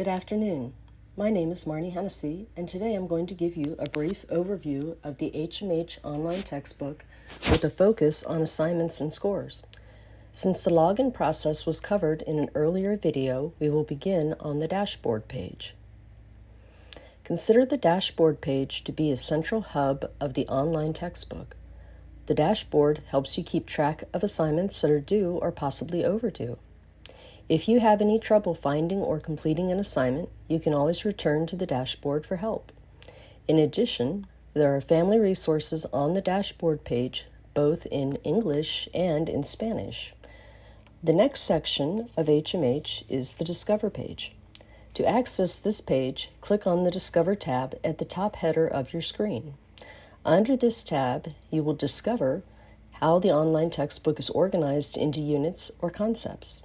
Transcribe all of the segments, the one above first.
Good afternoon. My name is Marnie Hennessy, and today I'm going to give you a brief overview of the HMH online textbook with a focus on assignments and scores. Since the login process was covered in an earlier video, we will begin on the dashboard page. Consider the dashboard page to be a central hub of the online textbook. The dashboard helps you keep track of assignments that are due or possibly overdue. If you have any trouble finding or completing an assignment, you can always return to the dashboard for help. In addition, there are family resources on the dashboard page, both in English and in Spanish. The next section of HMH is the Discover page. To access this page, click on the Discover tab at the top header of your screen. Under this tab, you will discover how the online textbook is organized into units or concepts.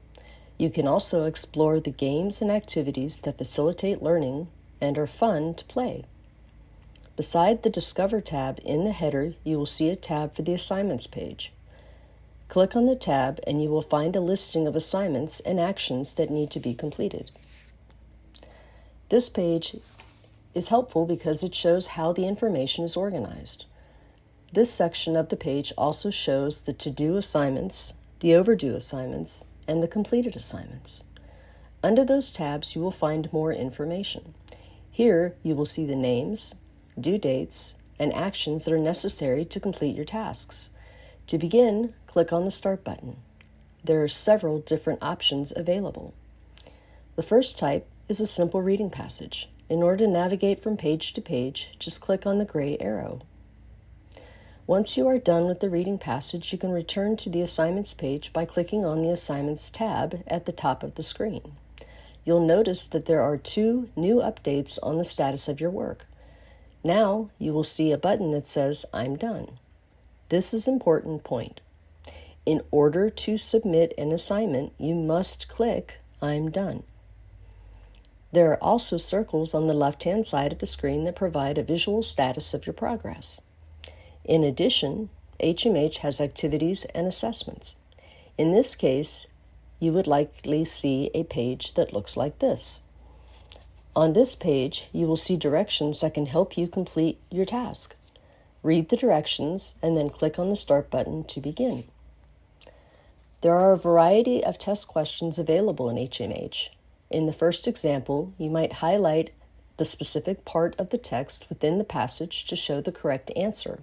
You can also explore the games and activities that facilitate learning and are fun to play. Beside the Discover tab in the header, you will see a tab for the Assignments page. Click on the tab and you will find a listing of assignments and actions that need to be completed. This page is helpful because it shows how the information is organized. This section of the page also shows the to-do assignments, the overdue assignments, and the completed assignments. Under those tabs, you will find more information. Here, you will see the names, due dates, and actions that are necessary to complete your tasks. To begin, click on the Start button. There are several different options available. The first type is a simple reading passage. In order to navigate from page to page, just click on the gray arrow. Once you are done with the reading passage, you can return to the Assignments page by clicking on the Assignments tab at the top of the screen. You'll notice that there are 2 new updates on the status of your work. Now you will see a button that says, I'm done. This is an important point. In order to submit an assignment, you must click I'm done. There are also circles on the left-hand side of the screen that provide a visual status of your progress. In addition, HMH has activities and assessments. In this case, you would likely see a page that looks like this. On this page, you will see directions that can help you complete your task. Read the directions and then click on the Start button to begin. There are a variety of test questions available in HMH. In the first example, you might highlight the specific part of the text within the passage to show the correct answer.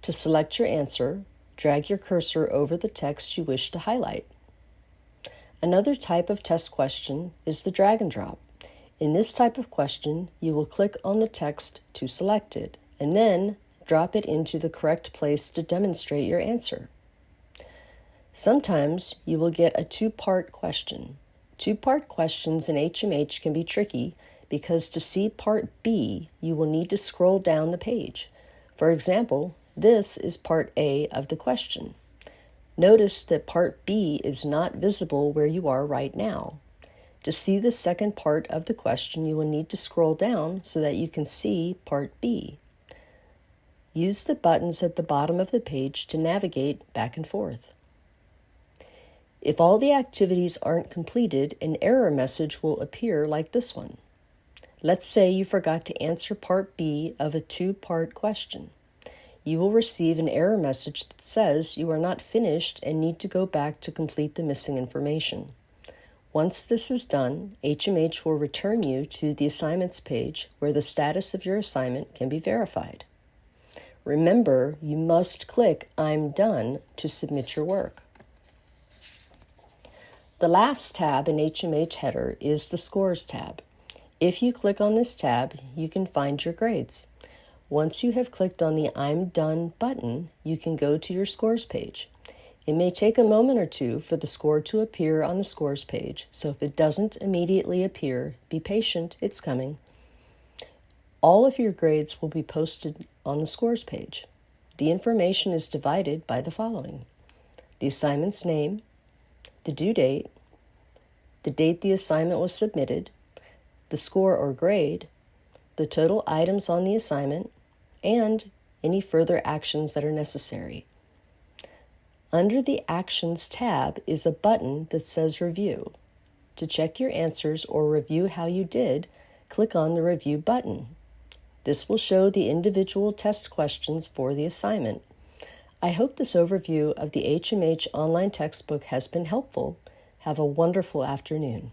To select your answer, drag your cursor over the text you wish to highlight. Another type of test question is the drag and drop. In this type of question, you will click on the text to select it, and then drop it into the correct place to demonstrate your answer. Sometimes you will get a 2-part question. 2-part questions in HMH can be tricky because to see part B, you will need to scroll down the page. For example, this is part A of the question. Notice that part B is not visible where you are right now. To see the second part of the question, you will need to scroll down so that you can see part B. Use the buttons at the bottom of the page to navigate back and forth. If all the activities aren't completed, an error message will appear like this one. Let's say you forgot to answer part B of a 2-part question. You will receive an error message that says you are not finished and need to go back to complete the missing information. Once this is done, HMH will return you to the Assignments page where the status of your assignment can be verified. Remember, you must click I'm done to submit your work. The last tab in HMH header is the Scores tab. If you click on this tab, you can find your grades. Once you have clicked on the I'm Done button, you can go to your Scores page. It may take a moment or two for the score to appear on the Scores page, so if it doesn't immediately appear, be patient, it's coming. All of your grades will be posted on the Scores page. The information is divided by the following: the assignment's name, the due date, the date the assignment was submitted, the score or grade, the total items on the assignment, and any further actions that are necessary. Under the Actions tab is a button that says Review. To check your answers or review how you did, click on the Review button. This will show the individual test questions for the assignment. I hope this overview of the HMH online textbook has been helpful. Have a wonderful afternoon.